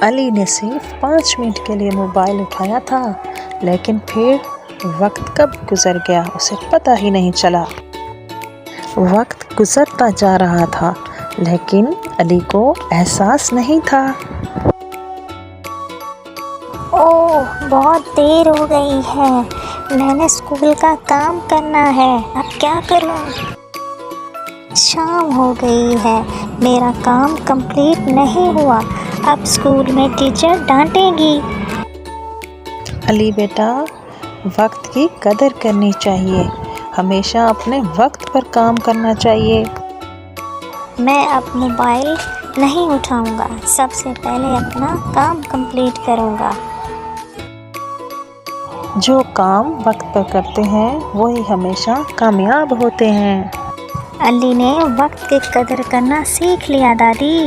علی نے صرف 5 منٹ کے لیے موبائل اٹھایا تھا، لیکن پھر وقت کب گزر گیا اسے پتہ ہی نہیں چلا۔ وقت گزرتا جا رہا تھا لیکن علی کو احساس نہیں تھا۔ اوہ، بہت دیر ہو گئی ہے، میں نے اسکول کا کام کرنا ہے، اب کیا کروں؟ شام ہو گئی ہے، میرا کام کمپلیٹ نہیں ہوا، اب اسکول میں ٹیچر ڈانٹے گی۔ علی بیٹا، وقت کی قدر کرنی چاہیے، ہمیشہ اپنے وقت پر کام کرنا چاہیے۔ میں اب موبائل نہیں اٹھاؤں گا، سب سے پہلے اپنا کام کمپلیٹ کروں گا۔ جو کام وقت پر کرتے ہیں وہی ہمیشہ کامیاب ہوتے ہیں۔ علی نے وقت کی قدر کرنا سیکھ لیا دادی۔